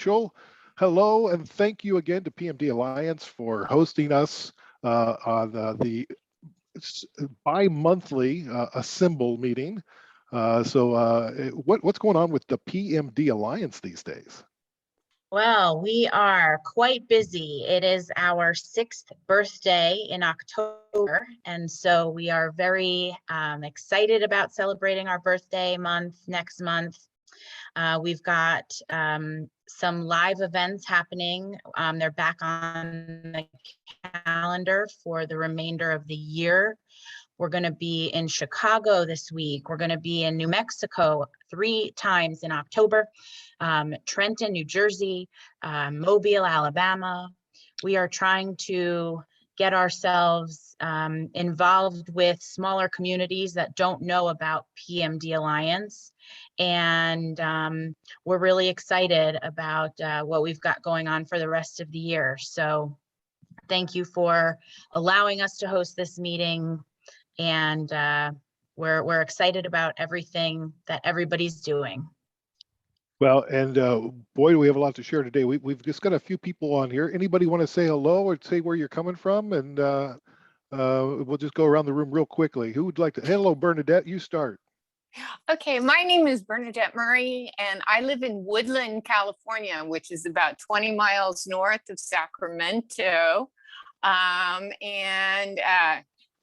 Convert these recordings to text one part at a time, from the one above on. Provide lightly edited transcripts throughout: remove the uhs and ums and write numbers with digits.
official. Hello, and thank you again to PMD Alliance for hosting us on the bi-monthly Assemble meeting. What's going on with the PMD Alliance these days? Well, we are quite busy. It is our 6th birthday in October, and so we are very excited about celebrating our birthday month next month. We've got some live events happening. They're back on the calendar for the remainder of the year. We're going to be in Chicago this week. We're going to be in New Mexico 3 times in October, Trenton, New Jersey, Mobile, Alabama. We are trying to get ourselves involved with smaller communities that don't know about PMD Alliance. And we're really excited about what we've got going on for the rest of the year. So thank you for allowing us to host this meeting. And we're excited about everything that everybody's doing. Well, and boy, do we have a lot to share today. We've just got a few people on here. Anybody want to say hello or say where you're coming from? And we'll just go around the room real quickly. Who would like to? Hello, Bernadette, you start. Okay, my name is Bernadette Murray, and I live in Woodland, California, which is about 20 miles north of Sacramento.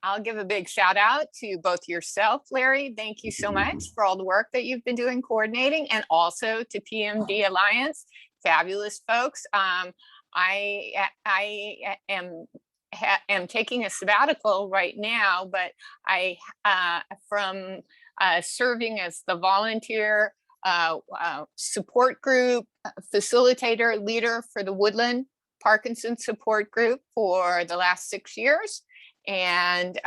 I'll give a big shout out to both yourself, Larry. Thank you so much for all the work that you've been doing coordinating, and also to PMD Alliance, fabulous folks. I am taking a sabbatical right now, but from serving as the volunteer support group facilitator leader for the Woodland Parkinson support group for the last 6 years. And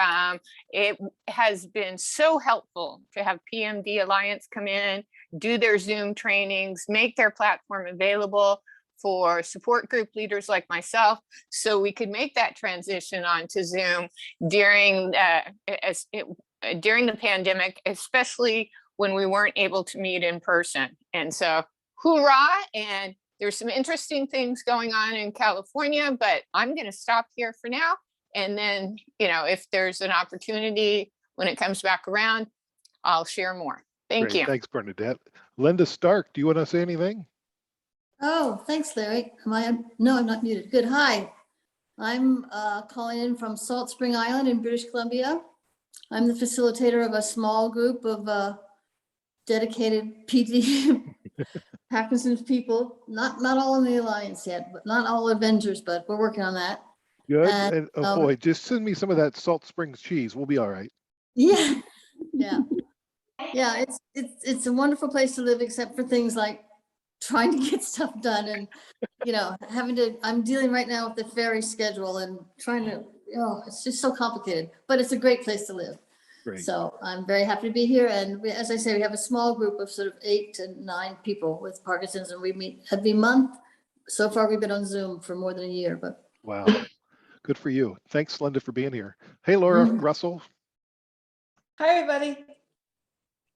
it has been so helpful to have PMD Alliance come in, do their Zoom trainings, make their platform available for support group leaders like myself, so we could make that transition onto Zoom during the pandemic, especially when we weren't able to meet in person. And so, hoorah! And there's some interesting things going on in California, but I'm going to stop here for now. And then, if there's an opportunity when it comes back around, I'll share more. Thank you. Thanks, Bernadette. Linda Stark, do you want to say anything? Oh, thanks, Larry. No, I'm not muted. Good. Hi, I'm calling in from Salt Spring Island in British Columbia. I'm the facilitator of a small group of dedicated PD Parkinson's people. Not all in the Alliance yet, but not all Avengers, but we're working on that. Good. And oh boy, just send me some of that Salt Springs cheese. We'll be all right. Yeah, yeah. It's a wonderful place to live, except for things like trying to get stuff done and I'm dealing right now with the ferry schedule and trying to, it's just so complicated, but it's a great place to live. Great. So I'm very happy to be here. And as I say, we have a small group of sort of 8 to 9 people with Parkinson's, and we meet every month. So far, we've been on Zoom for more than a year, but. Wow. Good for you. Thanks, Linda, for being here. Hey, Laura Russell. Hi, everybody.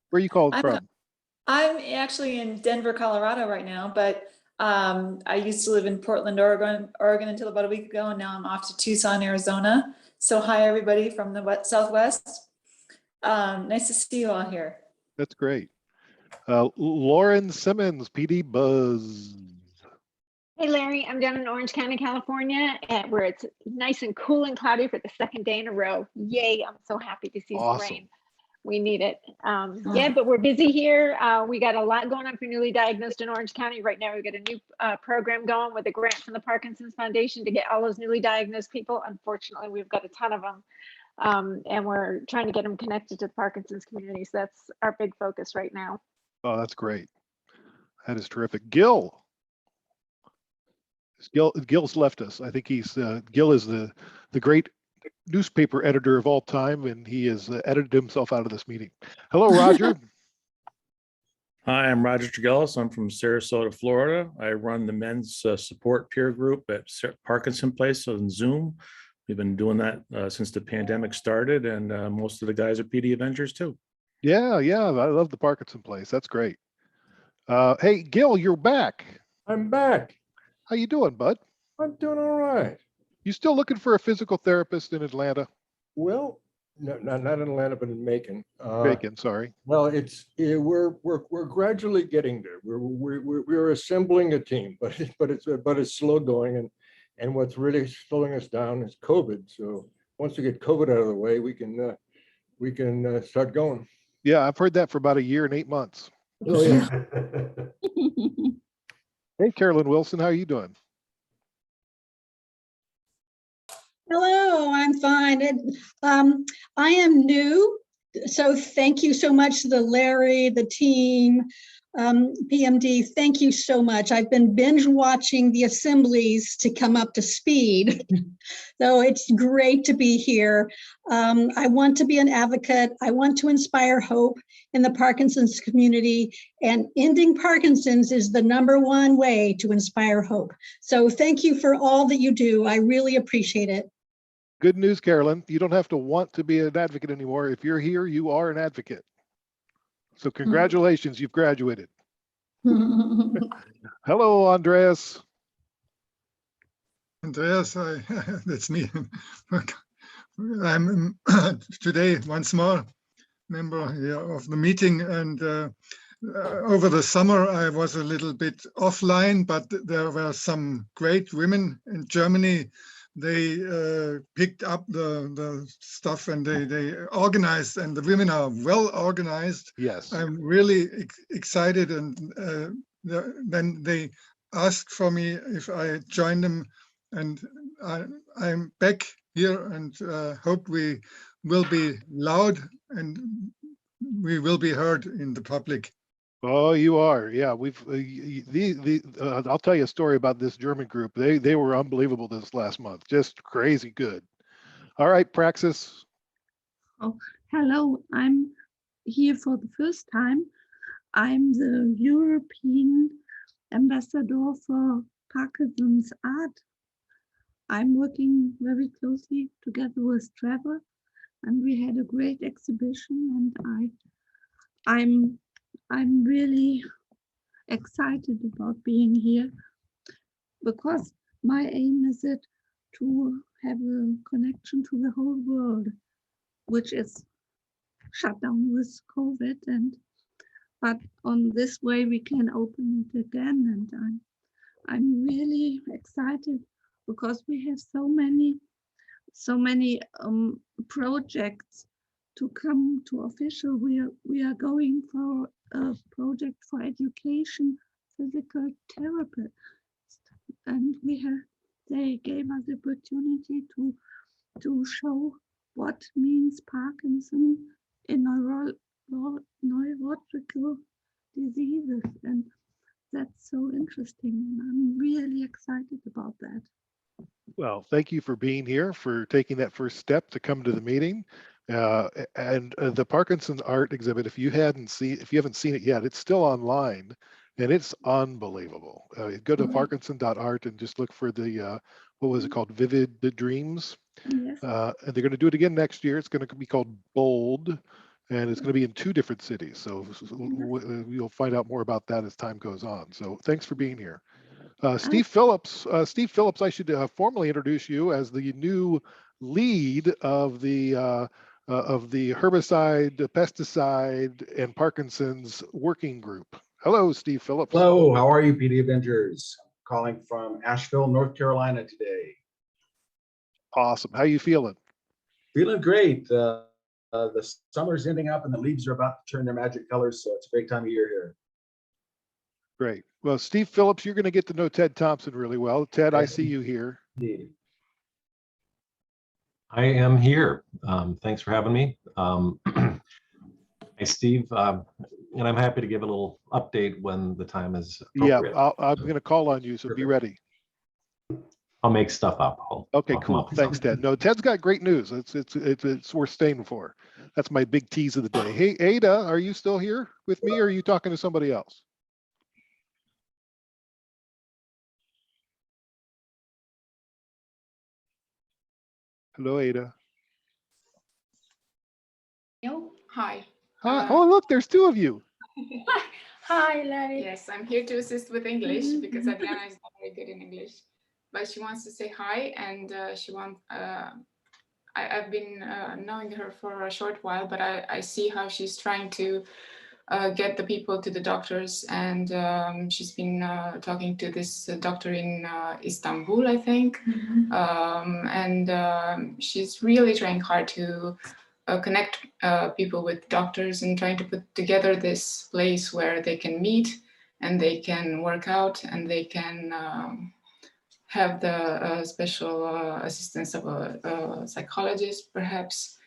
Where are you called from? I'm actually in Denver, Colorado right now, but I used to live in Portland, Oregon until about a week ago, and now I'm off to Tucson, Arizona. So hi, everybody from the Southwest. Nice to see you all here. That's great. Lauren Simmons, PD Buzz. Hey Larry, I'm down in Orange County, California, where it's nice and cool and cloudy for the 2nd day in a row. Yay, I'm so happy to see some rain. We need it. Yeah, but we're busy here. We got a lot going on for newly diagnosed in Orange County. Right now, we've got a new program going with a grant from the Parkinson's Foundation to get all those newly diagnosed people. Unfortunately, we've got a ton of them. And we're trying to get them connected to the Parkinson's community. So that's our big focus right now. Oh, that's great. That is terrific. Gil's left us. I think Gil is the great newspaper editor of all time, and he has edited himself out of this meeting. Hello, Roger. Hi, I'm Roger Tregellis. I'm from Sarasota, Florida. I run the men's support peer group at Parkinson Place on Zoom. We've been doing that since the pandemic started, and most of the guys are PD Avengers too. Yeah, I love the Parkinson Place. That's great. Hey, Gil, you're back. I'm back. How you doing, bud? I'm doing all right. You still looking for a physical therapist in Atlanta? Well, no, not in Atlanta, but in Macon. Bacon, sorry. Well, we're gradually getting there. We're assembling a team, but it's slow going, and what's really slowing us down is COVID. So once we get COVID out of the way, we can start going. Yeah, I've heard that for about 1 year and 8 months. Oh yeah. Hey, Carolyn Wilson, how are you doing? Hello, I'm fine. I am new, so thank you so much to the Larry, the team, PMD. Thank you so much. I've been binge watching the assemblies to come up to speed. So it's great to be here. I want to be an advocate. I want to inspire hope in the Parkinson's community, and ending Parkinson's is the #1 way to inspire hope. So thank you for all that you do. I really appreciate it. Good news, Carolyn. You don't have to want to be an advocate anymore. If you're here, you are an advocate. So congratulations, you've graduated. Hello, Andreas. Andreas, that's me. I'm today once more member here of the meeting, and over the summer I was a little bit offline, but there were some great women in Germany. They picked up the stuff, and they organized, and the women are well organized. Yes. I'm really excited, and then they asked for me if I join them, and I'm back here, and hope we will be loud and we will be heard in the public. Oh, you are. Yeah, we've I'll tell you a story about this German group. They were unbelievable this last month. Just crazy good. All right, Praxis. Oh, hello. I'm here for the first time. I'm the European ambassador for Parkinson's art. I'm working very closely together with Trevor, and we had a great exhibition, and I'm really excited about being here, because my aim is it to have a connection to the whole world, which is shut down with COVID, but on this way we can open it again, and I'm really excited because we have so many projects to come to official. We are going for a project for education, physical therapy, and they gave us the opportunity to show what means Parkinson in neurological diseases, and that's so interesting, and I'm really excited about that. Well, thank you for being here, for taking that first step to come to the meeting. And the Parkinson's art exhibit, if you haven't seen it yet, it's still online, and it's unbelievable. Go to parkinson.art and just look for the what was it called, Vivid Dreams. Yes. And they're going to do it again next year. It's going to be called Bold, and it's going to be in 2 different cities. So you'll find out more about that as time goes on. So thanks for being here. Steve Phillips, I should formally introduce you as the new lead of the herbicide, pesticide, and Parkinson's working group. Hello, Steve Phillips. Hello, how are you, PD Avengers? Calling from Asheville, North Carolina today. Awesome. How you feeling? Feeling great. The summer's ending up and the leaves are about to turn their magic colors, so it's a great time of year here. Great. Well, Steve Phillips, you're going to get to know Ted Thompson really well. Ted, I see you here. Indeed. I am here. Thanks for having me. Hey, Steve, and I'm happy to give a little update when the time is appropriate. Yeah, I'm going to call on you, so be ready. I'll make stuff up. Okay, I'll cool. Thanks, Ted. No, Ted's got great news. It's worth staying for. That's my big tease of the day. Hey, Ada, are you still here with me, or are you talking to somebody else? Hello, Ada. Hi. Hi. Oh, look, there's 2 of you. Hi, Larry. Yes, I'm here to assist with English because Adriana is not very good in English, but she wants to say hi, and I've been knowing her for a short while, but I see how she's trying to get the people to the doctors, and she's been talking to this doctor in Istanbul, I think, she's really trying hard to connect people with doctors and trying to put together this place where they can meet and they can work out and they can have the special assistance of a psychologist, perhaps.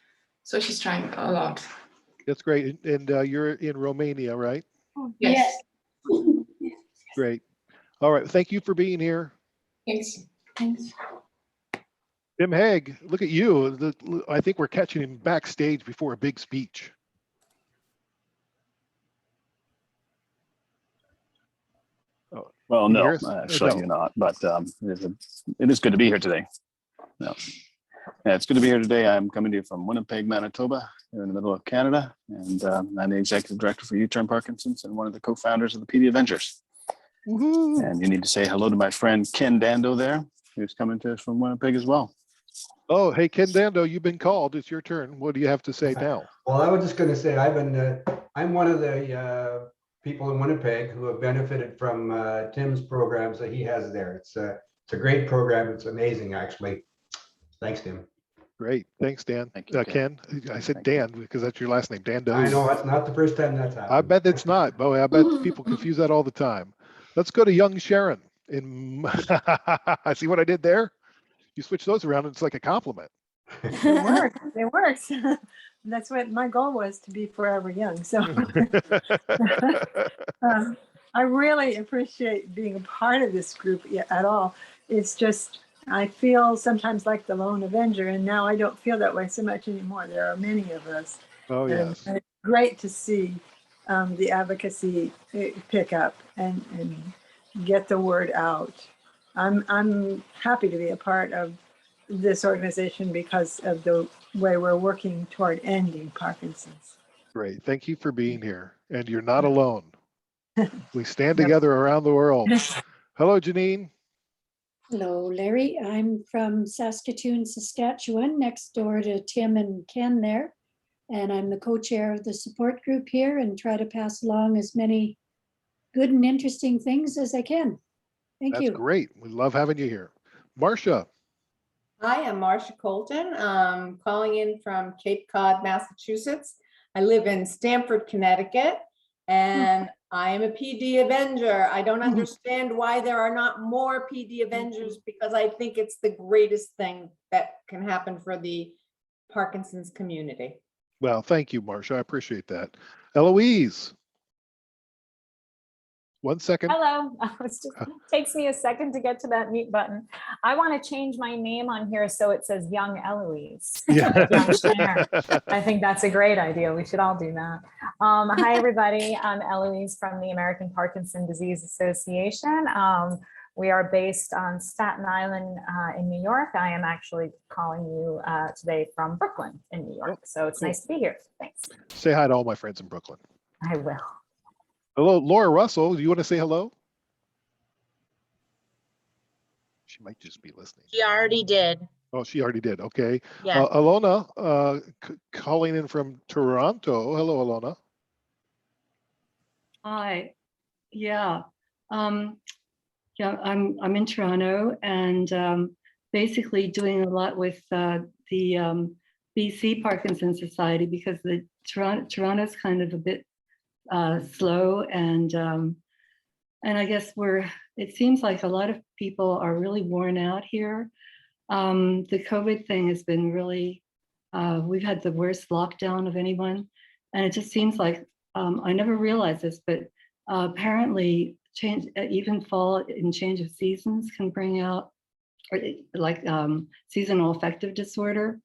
So she's trying a lot. That's great. And you're in Romania, right? Yes. Great. All right. Thank you for being here. Thanks. Tim Haig, look at you. I think we're catching him backstage before a big speech. Well, Can you no, hear us? actually No. you're not, but it is good to be here today. No. Yeah, it's good to be here today. I'm coming to you from Winnipeg, Manitoba, here in the middle of Canada, and I'm the executive director for U-Turn Parkinson's and one of the co-founders of the PD Avengers. Woohoo. And you need to say hello to my friend Ken Dando there, who's coming to us from Winnipeg as well. Oh, hey, Ken Dando, you've been called. It's your turn. What do you have to say now? Well, I was just going to say I'm one of the people in Winnipeg who have benefited from Tim's programs that he has there. It's a great program. It's amazing, actually. Thanks, Tim. Great. Thanks, Dan. Thank you, Ken. I said Dan because that's your last name, Dando. I know that's not the first time that's happened. I bet it's not. Boy, I bet people confuse that all the time. Let's go to young Sharon. I see what I did there. You switch those around, and it's like a compliment. It works. It works. That's what my goal was, to be forever young. So I really appreciate being a part of this group at all. It's just, I feel sometimes like the lone Avenger, and now I don't feel that way so much anymore. There are many of us. Oh, yes. And it's great to see the advocacy pick up and get the word out. I'm happy to be a part of this organization because of the way we're working toward ending Parkinson's. Great. Thank you for being here. And you're not alone. We stand together around the world. Hello, Janine. Hello, Larry. I'm from Saskatoon, Saskatchewan, next door to Tim and Ken there. And I'm the co-chair of the support group here and try to pass along as many good and interesting things as I can. Thank you. That's great. We love having you here. Marcia. Hi, I'm Marcia Colton, calling in from Cape Cod, Massachusetts. I live in Stamford, Connecticut, and I'm a PD Avenger. I don't understand why there are not more PD Avengers, because I think it's the greatest thing that can happen for the Parkinson's community. Well, thank you, Marcia. I appreciate that. Eloise. 1 second. Hello. Takes me a second to get to that mute button. I want to change my name on here so it says Young Eloise. Yeah. Young Sharon. I think that's a great idea. We should all do that. Hi, everybody. I'm Eloise from the American Parkinson Disease Association. We are based on Staten Island in New York. I am actually calling you today from Brooklyn in New York. So it's nice to be here. Thanks. Say hi to all my friends in Brooklyn. I will. Hello, Laura Russell. Do you want to say hello? She might just be listening. She already did. Oh, she already did. Okay. Yeah. Alona, calling in from Toronto. Hello, Alona. Hi. Yeah. Yeah, I'm in Toronto and basically doing a lot with the BC Parkinson Society, because the Toronto's kind of a bit slow, and I guess it seems like a lot of people are really worn out here. The COVID thing has been really, we've had the worst lockdown of anyone, and it just seems like, I never realized this, but apparently even fall and change of seasons can bring out like seasonal affective disorder.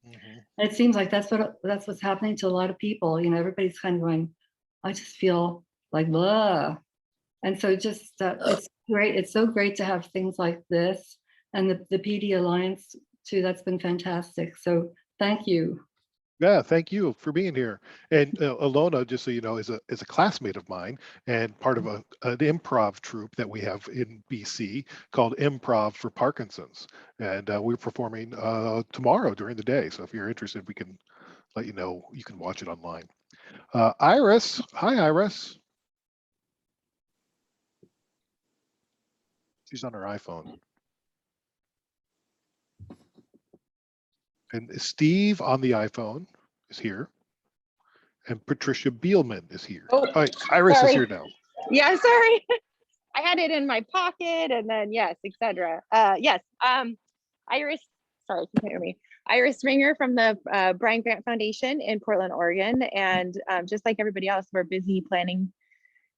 And it seems like that's what's happening to a lot of people. You know, everybody's kind of going, I just feel like blah. And so just it's great. It's so great to have things like this, and the PD Alliance too. That's been fantastic. So thank you. Yeah, thank you for being here. And Alona, just so you know, is a classmate of mine and part of an improv troupe that we have in BC called Improv for Parkinson's. And we're performing tomorrow during the day. So if you're interested, we can let you know. You can watch it online. Iris, hi, Iris. She's on her iPhone. And Steve on the iPhone is here. And Patricia Bielman is here. Oh, all right, Iris is here now. Yeah, sorry. I had it in my pocket and then yes, etc. Yes, Iris, sorry, you can't hear me. Iris Ringer from the Brian Grant Foundation in Portland, Oregon. And just like everybody else, we're busy planning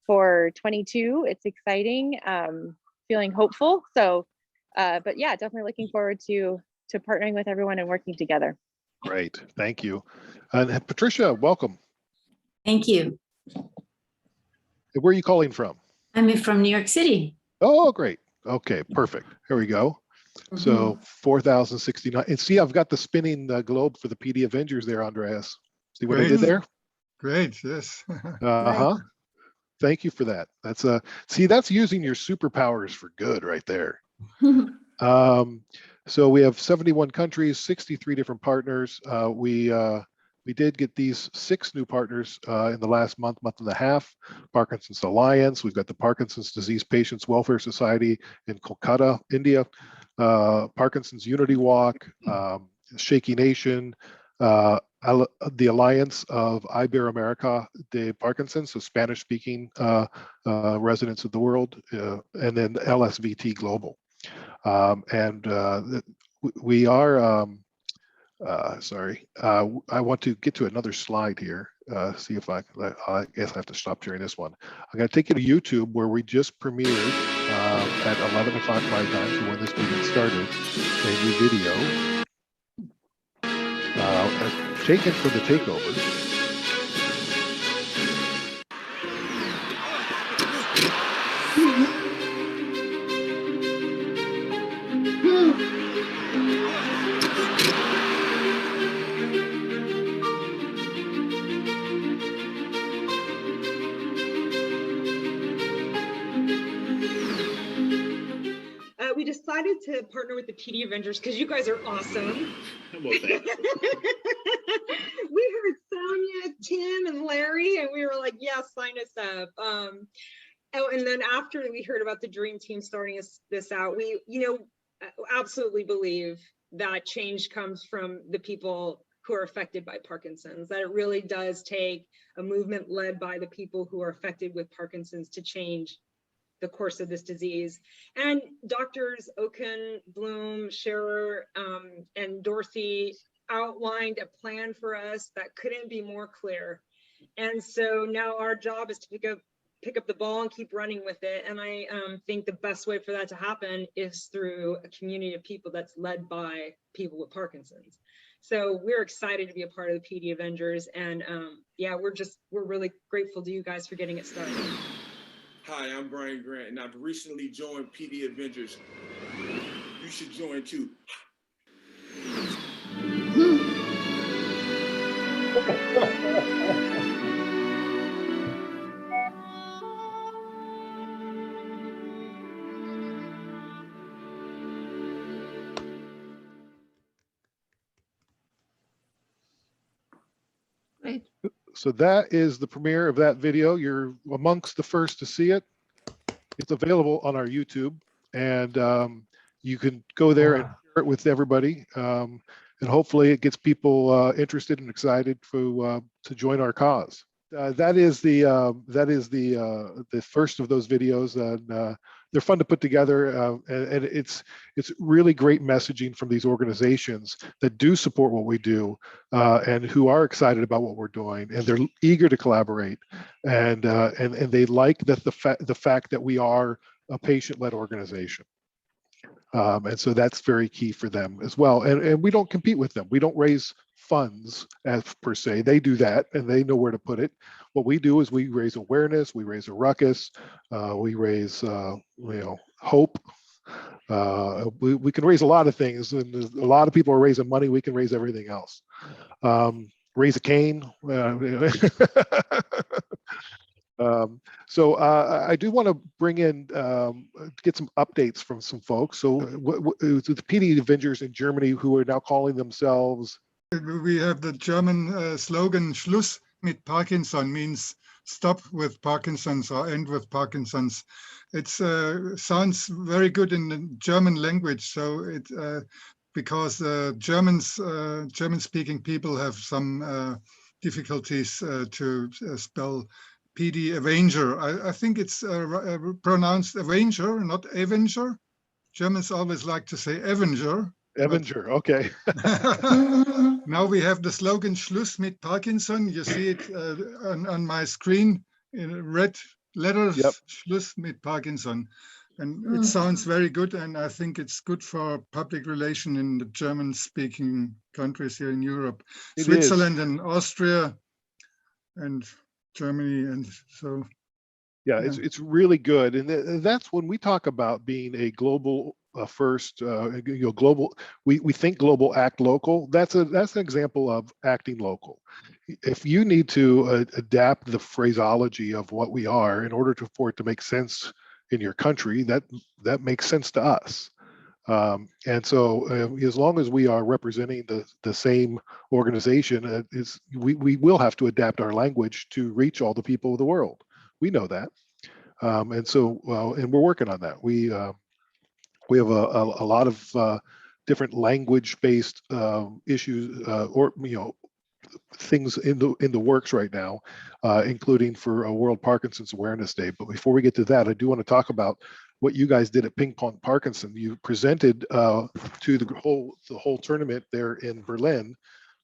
for 22. It's exciting, feeling hopeful. So, but yeah, definitely looking forward to partnering with everyone and working together. Great, thank you. And Patricia, welcome. Thank you. Where are you calling from? I'm from New York City. Oh, great. Okay, perfect. Here we go. So 4,069. And see, I've got the spinning globe for the PD Avengers there, Andreas. See what I did there? Great, yes. Uh-huh. Thank you for that. That's see, that's using your superpowers for good right there. So we have 71 countries, 63 different partners. We did get these 6 new partners in the last month and a half. Parkinson's Alliance, we've got the Parkinson's Disease Patients Welfare Society in Kolkata, India, Parkinson's Unity Walk, Shaky Nation, the Alliance of Iberoamerica de Parkinson, so Spanish-speaking residents of the world, and then LSVT Global. We are, sorry, I want to get to another slide here. See if I guess I have to stop sharing this one. I'm going to take you to YouTube where we just premiered at 11 o'clock my time, so when this meeting started, a new video taken for the takeover. We decided to partner with the PD Avengers because you guys are awesome. Well, thanks. We heard Sonia, Tim, and Larry, and we were like, yeah, sign us up. Oh, and then after we heard about the Dream Team starting this out, we, absolutely believe that change comes from the people who are affected by Parkinson's, that it really does take a movement led by the people who are affected with Parkinson's to change the course of this disease. And doctors Oken, Bloom, Scherer, and Dorothy outlined a plan for us that couldn't be more clear. And so now our job is to pick up the ball and keep running with it. And I think the best way for that to happen is through a community of people that's led by people with Parkinson's. So we're excited to be a part of the PD Avengers. And yeah, we're really grateful to you guys for getting it started. Hi, I'm Brian Grant, and I've recently joined PD Avengers. You should join too. Great. So that is the premiere of that video. You're amongst the first to see it. It's available on our YouTube, and you can go there and share it with everybody. And hopefully it gets people interested and excited to join our cause. That is the first of those videos, and they're fun to put together, and it's really great messaging from these organizations that do support what we do, and who are excited about what we're doing, and they're eager to collaborate, and they like that the fact that we are a patient-led organization. And so that's very key for them as well. And we don't compete with them. We don't raise funds as per se. They do that and they know where to put it. What we do is we raise awareness, we raise a ruckus, we raise hope. We can raise a lot of things, and a lot of people are raising money. We can raise everything else. raise a cane. So I do want to bring in, get some updates from some folks. So the PD Avengers in Germany, who are now calling themselves. We have the German slogan, Schluss mit Parkinson, means stop with Parkinson's or end with Parkinson's. It sounds very good in the German language. So it because German-speaking people have some difficulties to spell PD Avenger. I think it's pronounced Avenger, not Avenger. Germans always like to say Avenger. Avenger, okay. Now we have the slogan Schluss mit Parkinson. You see it on my screen in red letters, yep. Schluss mit Parkinson. And it sounds very good. And I think it's good for public relation in the German-speaking countries here in Europe. It Switzerland is. and Austria and Germany. And so. Yeah, it's really good. And that's when we talk about being a global first, global, we think global, act local. That's an example of acting local. If you need to adapt the phraseology of what we are in order for it to make sense in your country, that makes sense to us. And so as long as we are representing the same organization, we will have to adapt our language to reach all the people of the world. We know that. And so, and we're working on that. We have a lot of different language-based issues, or things in the works right now, including for a World Parkinson's Awareness Day. But before we get to that, I do want to talk about what you guys did at Ping Pong Parkinson. You presented to the whole tournament there in Berlin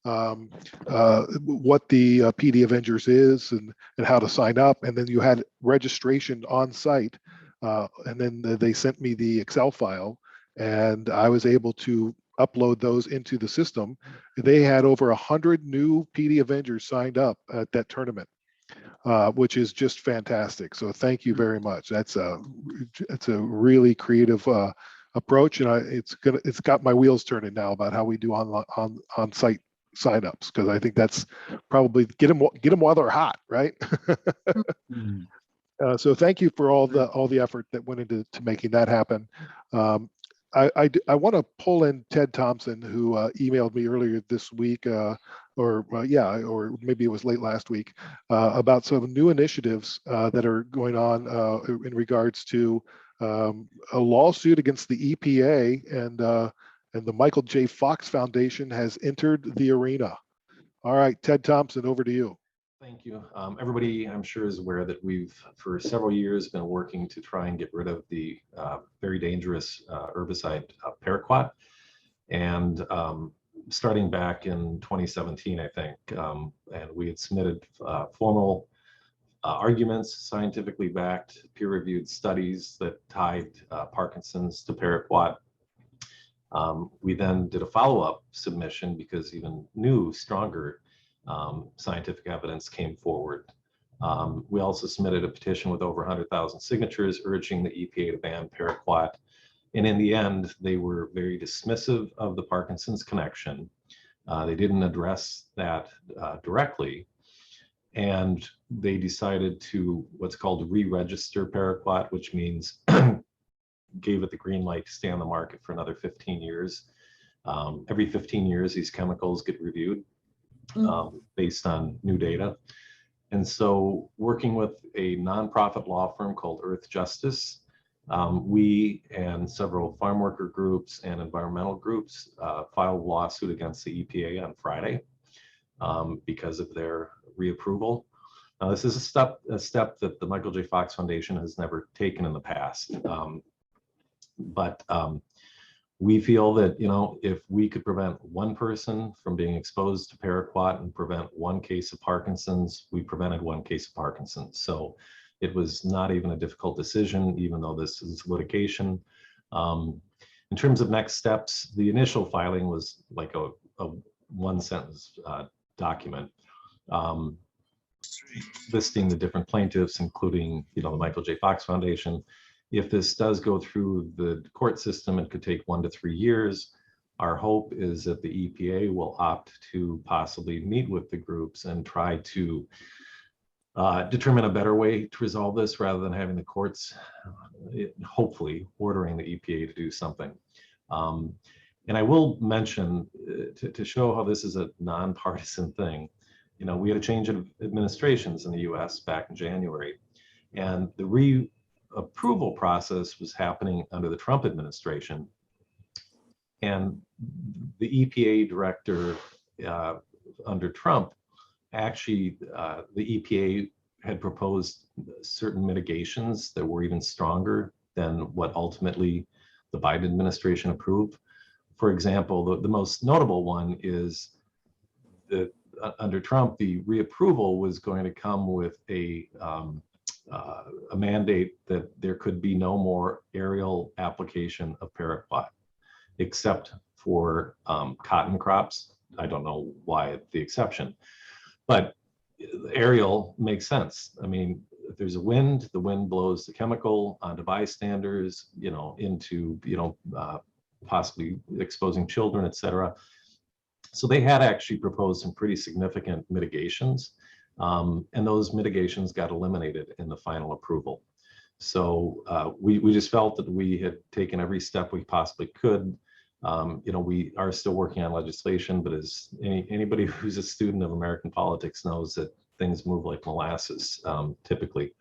what the PD Avengers is and how to sign up, and then you had registration on site, and then they sent me the Excel file, and I was able to upload those into the system. They had over 100 new PD Avengers signed up at that tournament, which is just fantastic. So thank you very much. It's a really creative approach, and it's got my wheels turning now about how we do on site signups, because I think that's probably get them while they're hot, right? So thank you for all the effort that went into making that happen. I want to pull in Ted Thompson, who emailed me earlier this week, or maybe it was late last week, about some new initiatives that are going on in regards to a lawsuit against the EPA, and the Michael J. Fox Foundation has entered the arena. All right, Ted Thompson, over to you. Thank you. Everybody, I'm sure, is aware that we've, for several years, been working to try and get rid of the very dangerous herbicide paraquat. And starting back in 2017, I think, and we had submitted formal arguments, scientifically backed, peer-reviewed studies that tied Parkinson's to paraquat. We then did a follow-up submission because even new, stronger scientific evidence came forward. We also submitted a petition with over 100,000 signatures urging the EPA to ban paraquat. And in the end, they were very dismissive of the Parkinson's connection. They didn't address that directly. And they decided to what's called re-register paraquat, which means gave it the green light to stay on the market for another 15 years. Every 15 years, these chemicals get reviewed based on new data. And so working with a nonprofit law firm called Earth Justice, we and several farm worker groups and environmental groups filed a lawsuit against the EPA on Friday because of their reapproval. Now, this is a step that the Michael J. Fox Foundation has never taken in the past. But we feel that, if we could prevent one person from being exposed to paraquat and prevent one case of Parkinson's, we prevented one case of Parkinson's. So it was not even a difficult decision, even though this is litigation. In terms of next steps, the initial filing was like a one-sentence document listing the different plaintiffs, including, the Michael J. Fox Foundation. If this does go through the court system, it could take 1 to 3 years. Our hope is that the EPA will opt to possibly meet with the groups and try to determine a better way to resolve this rather than having the courts, hopefully, ordering the EPA to do something. And I will mention, to show how this is a nonpartisan thing, you know, we had a change of administrations in the US back in January, and the reapproval process was happening under the Trump administration. And the EPA director under Trump, actually, the EPA had proposed certain mitigations that were even stronger than what ultimately the Biden administration approved. For example, the most notable one is that under Trump, the reapproval was going to come with a mandate that there could be no more aerial application of paraquat, except for cotton crops. I don't know why the exception, but aerial makes sense. I mean, if there's a wind, the wind blows the chemical onto bystanders, you know, into, you know, possibly exposing children, et cetera. So they had actually proposed some pretty significant mitigations, and those mitigations got eliminated in the final approval. So we just felt that we had taken every step we possibly could. You know, we are still working on legislation, but as anybody who's a student of American politics knows, that things move like molasses, typically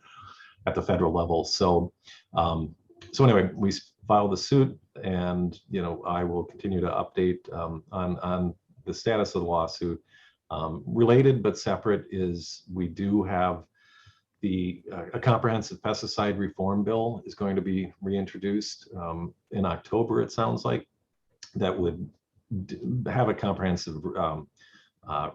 at the federal level. So, so anyway, we filed the suit, and, you know, I will continue to update on the status of the lawsuit. Related but separate is we do have a comprehensive pesticide reform bill is going to be reintroduced in October, it sounds like, that would have a comprehensive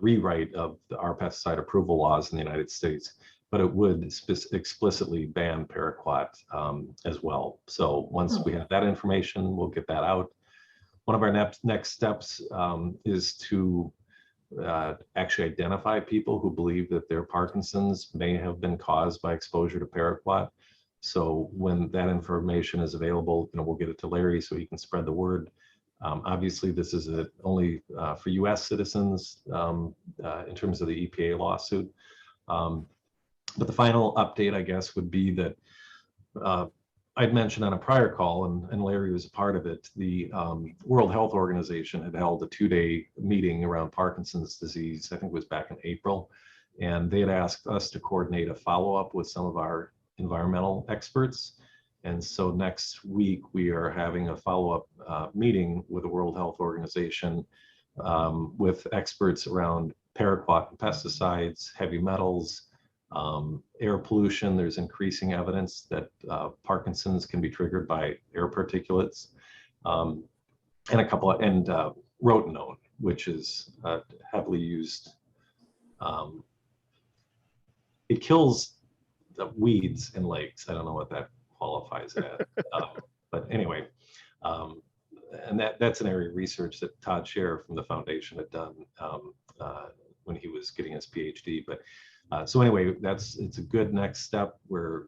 rewrite of our pesticide approval laws in the United States, but it would explicitly ban paraquat as well. So once we have that information, we'll get that out. One of our next steps is to actually identify people who believe that their Parkinson's may have been caused by exposure to paraquat. So when that information is available, you know, we'll get it to Larry so he can spread the word. Obviously, this is only for US citizens in terms of the EPA lawsuit. But the final update, I guess, would be that I'd mentioned on a prior call, and Larry was a part of it, the World Health Organization had held a 2-day meeting around Parkinson's disease, I think it was back in April, and they had asked us to coordinate a follow-up with some of our environmental experts. And so next week, we are having a follow-up meeting with the World Health Organization with experts around paraquat and pesticides, heavy metals, air pollution. There's increasing evidence that Parkinson's can be triggered by air particulates, and rotenone, which is heavily used. It kills the weeds in lakes. I don't know what that qualifies as, but anyway, and that's an area of research that Todd Scher from the foundation had done when he was getting his PhD. But so anyway, it's a good next step where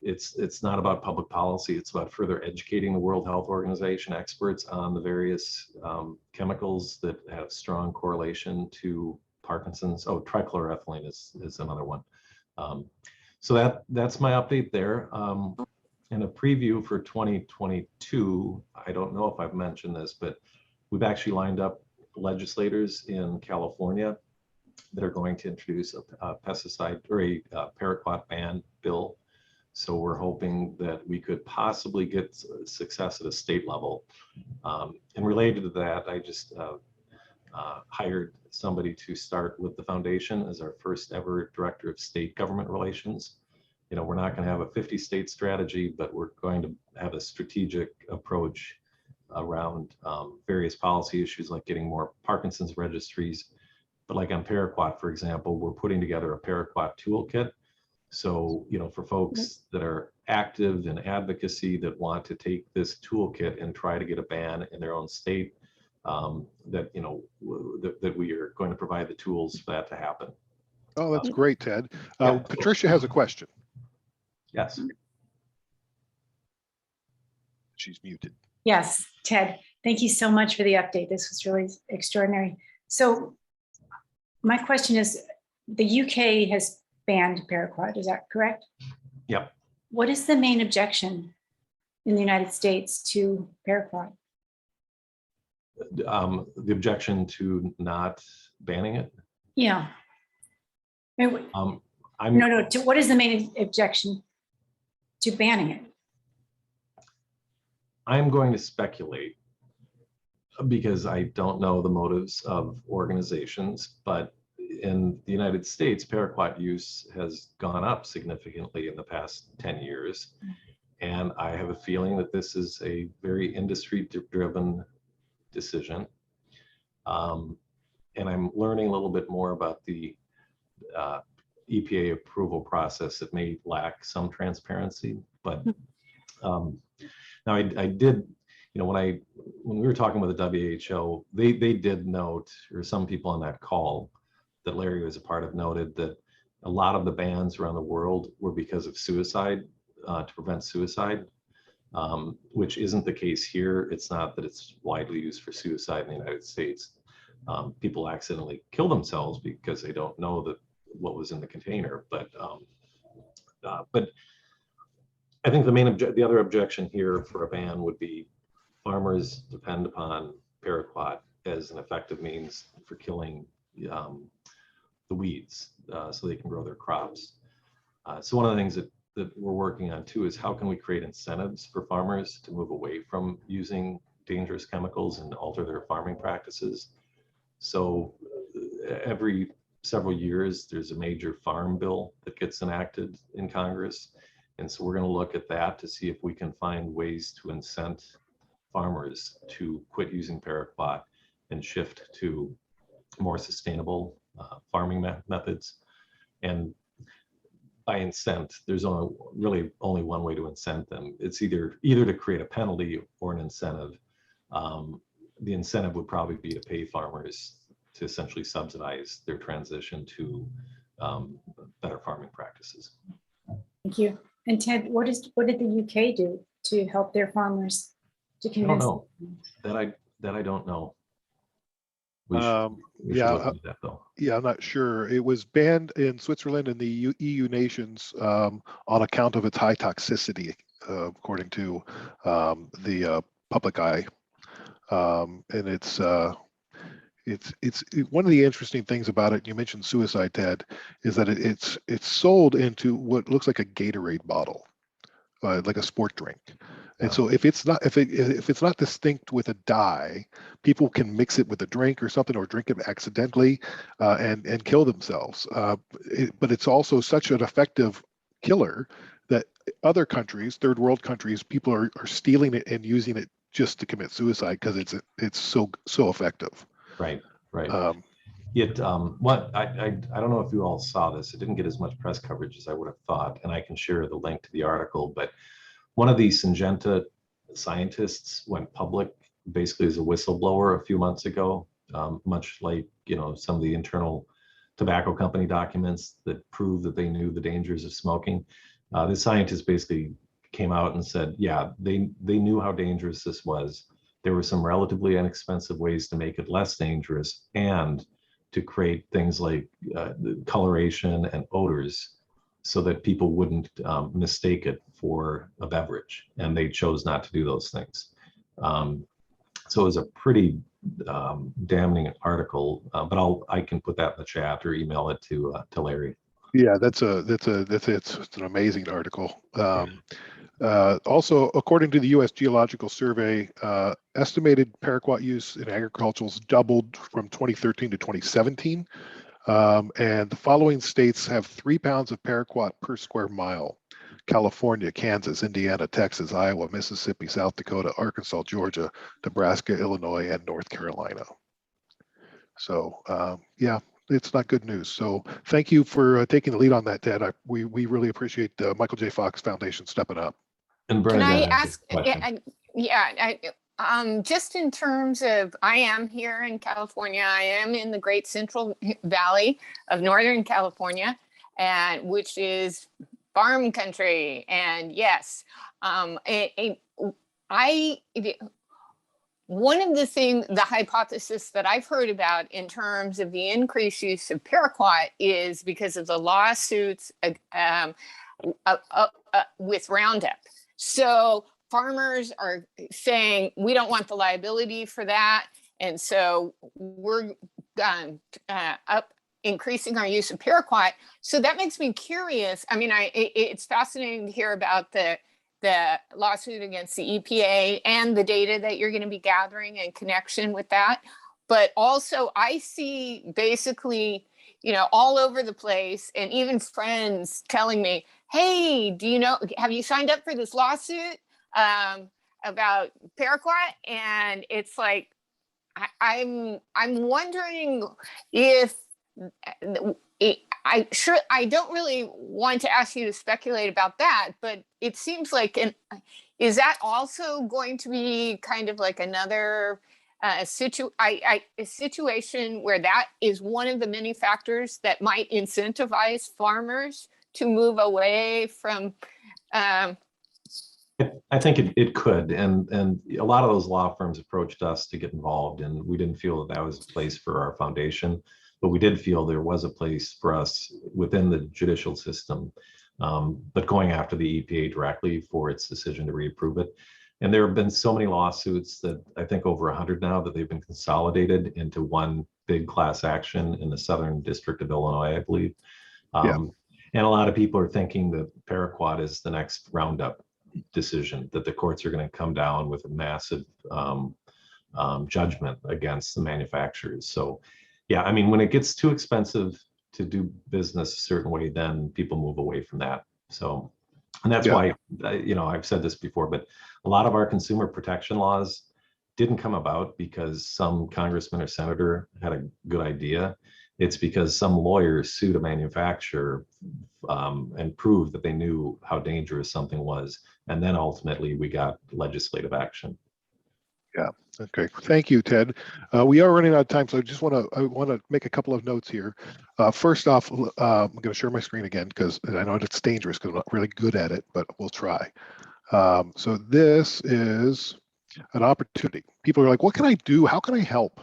it's not about public policy, it's about further educating the World Health Organization experts on the various chemicals that have strong correlation to Parkinson's. Oh, trichloroethylene is another one. So that's my update there. And a preview for 2022, I don't know if I've mentioned this, but we've actually lined up legislators in California that are going to introduce a pesticide or a paraquat ban bill. So we're hoping that we could possibly get success at a state level. And related to that, I just hired somebody to start with the foundation as our first ever director of state government relations. You know, we're not going to have a 50-state strategy, but we're going to have a strategic approach around various policy issues like getting more Parkinson's registries. But like on paraquat, for example, we're putting together a paraquat toolkit. So, you know, for folks that are active in advocacy that want to take this toolkit and try to get a ban in their own state, that, you know, that we are going to provide the tools for that to happen. Oh, that's great, Ted. Patricia has a question. Yes. She's muted. Yes, Ted, Thank you so much for the update. This was really extraordinary. So my question is, the UK has banned paraquat, is that correct? Yep. What is the main objection in the United States to paraquat? The objection to not banning it? Yeah. I'm No, what is the main objection to banning it? I'm going to speculate because I don't know the motives of organizations, but in the United States, paraquat use has gone up significantly in the past 10 years. And I have a feeling that this is a very industry-driven decision. And I'm learning a little bit more about the EPA approval process that may lack some transparency, but now I did, you know, when we were talking with the WHO, they did note, or some people on that call that Larry was a part of noted that a lot of the bans around the world were because of suicide, to prevent suicide, which isn't the case here. It's not that it's widely used for suicide in the United States. People accidentally kill themselves because they don't know that what was in the container. But I think the other objection here for a ban would be farmers depend upon paraquat as an effective means for killing the weeds so they can grow their crops. So one of the things that we're working on too is how can we create incentives for farmers to move away from using dangerous chemicals and alter their farming practices. So every several years, there's a major farm bill that gets enacted in Congress. And so we're going to look at that to see if we can find ways to incent farmers to quit using paraquat and shift to more sustainable farming methods. And by incent, there's really only one way to incent them. It's either to create a penalty or an incentive. The incentive would probably be to pay farmers to essentially subsidize their transition to better farming practices. Thank you. And Ted, what did the UK do to help their farmers to convince? I don't know. That I don't know. We should look into that though. Yeah, I'm not sure. It was banned in Switzerland and the EU nations on account of its high toxicity, according to the public eye. And it's one of the interesting things about it. You mentioned suicide, Ted, is that it's sold into what looks like a Gatorade bottle, like a sport drink. And so if it's not distinct with a dye, people can mix it with a drink or something, or drink it accidentally and kill themselves. But it's also such an effective killer that other countries, third world countries, people are stealing it and using it just to commit suicide because it's so effective. Right. I don't know if you all saw this. It didn't get as much press coverage as I would have thought, and I can share the link to the article, but one of the Syngenta scientists went public basically as a whistleblower a few months ago, much like, you know, some of the internal tobacco company documents that prove that they knew the dangers of smoking. The scientist basically came out and said, yeah, they knew how dangerous this was. There were some relatively inexpensive ways to make it less dangerous and to create things like coloration and odors so that people wouldn't mistake it for a beverage, and they chose not to do those things. So it was a pretty damning article, but I can put that in the chat or email it to Larry. Yeah, it's an amazing article. Also, according to the U.S. Geological Survey, estimated paraquat use in agricultural doubled from 2013 to 2017. And the following states have 3 pounds of paraquat per square mile: California, Kansas, Indiana, Texas, Iowa, Mississippi, South Dakota, Arkansas, Georgia, Nebraska, Illinois, and North Carolina. So yeah, it's not good news. So thank you for taking the lead on that, Ted. We really appreciate the Michael J. Fox Foundation stepping up. And Can I ask? Just in terms of, I am here in California. I am in the Great Central Valley of Northern California, and which is farm country. And yes, one of the hypothesis that I've heard about in terms of the increased use of paraquat is because of the lawsuits with Roundup. So farmers are saying, we don't want the liability for that. And so we're increasing our use of paraquat. So that makes me curious. I mean, it's fascinating to hear about the lawsuit against the EPA and the data that you're going to be gathering in connection with that. But also I see basically, all over the place, and even friends telling me, hey, have you signed up for this lawsuit about paraquat? And it's like, I'm wondering if I don't really want to ask you to speculate about that, but it seems like, is that also going to be kind of like another situation where that is one of the many factors that might incentivize farmers to move away from I think it could, and a lot of those law firms approached us to get involved, and we didn't feel that was a place for our foundation, but we did feel there was a place for us within the judicial system, but going after the EPA directly for its decision to reapprove it. And there have been so many lawsuits that I think over 100 now that they've been consolidated into one big class action in the Southern District of Illinois, I believe. And a lot of people are thinking that paraquat is the next Roundup decision, that the courts are going to come down with a massive judgment against the manufacturers. So yeah, I mean, when it gets too expensive to do business a certain way, then people move away from that. So, and that's why, I've said this before, but a lot of our consumer protection laws didn't come about because some congressman or senator had a good idea. It's because some lawyer sued a manufacturer and proved that they knew how dangerous something was. And then ultimately we got legislative action. Yeah. Okay. Thank you, Ted. We are running out of time, so I want to make a couple of notes here. First off, I'm going to share my screen again because I know it's dangerous because I'm not really good at it, but we'll try. So this is an opportunity. People are like, what can I do? How can I help?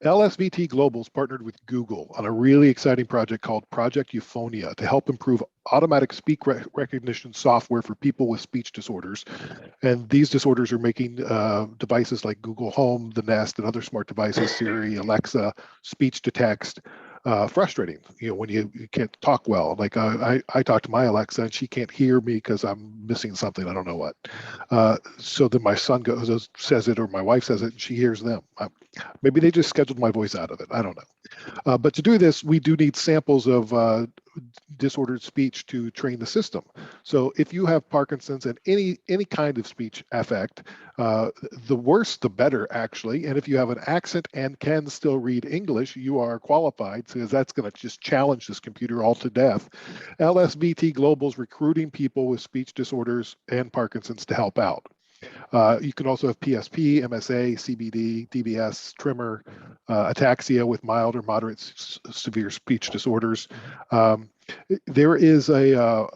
LSVT Global's partnered with Google on a really exciting project called Project Euphonia to help improve automatic speech recognition software for people with speech disorders. And these disorders are making devices like Google Home, the Nest, and other smart devices, Siri, Alexa, speech to text, frustrating, when you can't talk well. Like I talk to my Alexa and she can't hear me because I'm missing something, I don't know what. So then my son says it, or my wife says it, and she hears them. Maybe they just scheduled my voice out of it, I don't know. But to do this, we do need samples of disordered speech to train the system. So if you have Parkinson's and any kind of speech affect, the worse the better, actually. And if you have an accent and can still read English, you are qualified, because that's going to just challenge this computer all to death. LSVT Global's recruiting people with speech disorders and Parkinson's to help out. You can also have PSP, MSA, CBD, DBS, tremor, ataxia with mild or moderate severe speech disorders. There is they want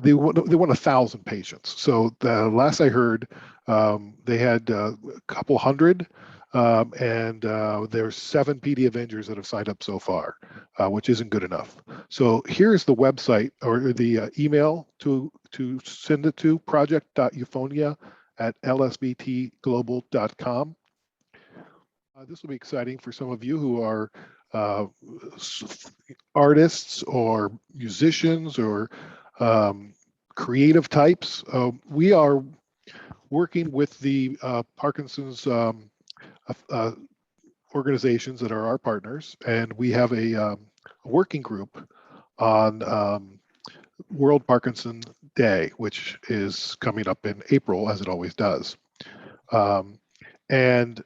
1,000 patients. So the last I heard, they had a couple hundred, and there's 7 PD Avengers that have signed up so far, which isn't good enough. So here's the website or the email to send it to, project.euphonia@lsvtglobal.com. This will be exciting for some of you who are artists or musicians or creative types. We are working with the Parkinson's organizations that are our partners, and we have a working group on World Parkinson Day, which is coming up in April, as it always does. And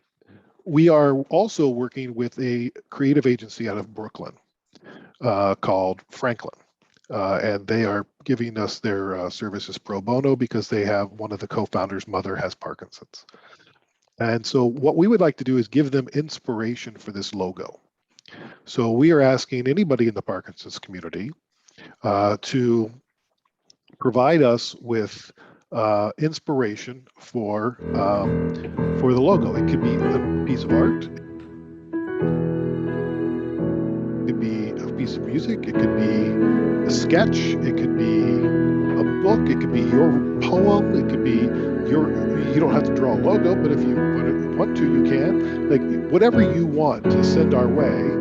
we are also working with a creative agency out of Brooklyn called Franklin. And they are giving us their services pro bono because they have one of the co-founders' mother has Parkinson's. And so what we would like to do is give them inspiration for this logo. So we are asking anybody in the Parkinson's community to provide us with inspiration for the logo. It could be a piece of art. It could be a piece of music. It could be a sketch. It could be a book. It could be your poem. It could be you don't have to draw a logo, but if you want to, you can. Like whatever you want to send our way,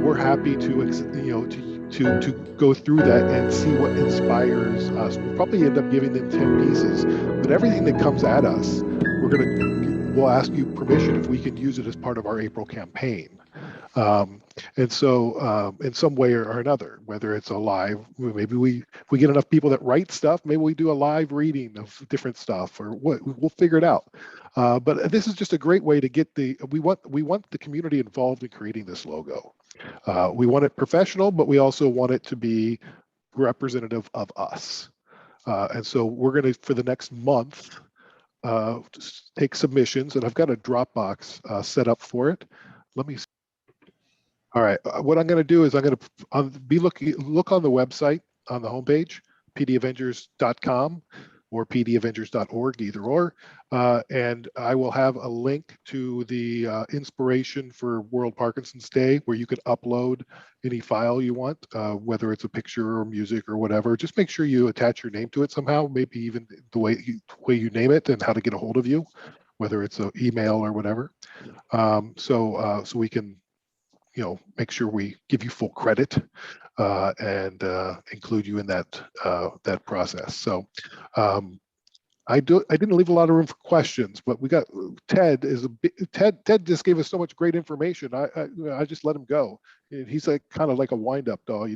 we're happy to go through that and see what inspires us. We'll probably end up giving them 10 pieces, but everything that comes at us, we'll ask you permission if we can use it as part of our April campaign. And so in some way or another, whether it's a live, maybe we get enough people that write stuff, maybe we do a live reading of different stuff, or what, we'll figure it out. But this is just a great way to get we want the community involved in creating this logo. We want it professional, but we also want it to be representative of us. And so we're going to, for the next month, take submissions, and I've got a Dropbox set up for it. Let me see. All right, what I'm going to do is I'm going to look on the website, on the homepage, pdavengers.com or pdavengers.org, either or, and I will have a link to the inspiration for World Parkinson's Day, where you can upload any file you want, whether it's a picture or music or whatever. Just make sure you attach your name to it somehow, maybe even the way you name it and how to get a hold of you, whether it's an email or whatever. So we can, make sure we give you full credit and include you in that process. So I didn't leave a lot of room for questions, but we got Ted Ted just gave us so much great information. I just let him go. And he's kind of like a wind-up doll.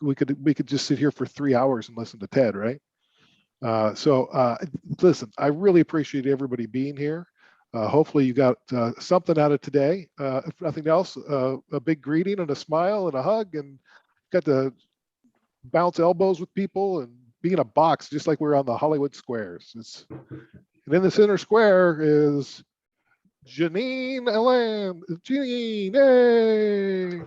We could just sit here for 3 hours and listen to Ted, right? So listen, I really appreciate everybody being here. Hopefully you got something out of today. If nothing else, a big greeting and a smile and a hug, and got to bounce elbows with people and be in a box just like we're on the Hollywood Squares. And in the center square is Janine Ellen. Janine, hey!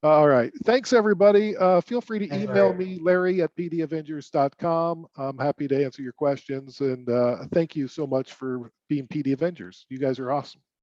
All right. Thanks, everybody. Feel free to email me, Larry at pdavengers.com. I'm happy to answer your questions. And thank you so much for being PD Avengers. You guys are awesome.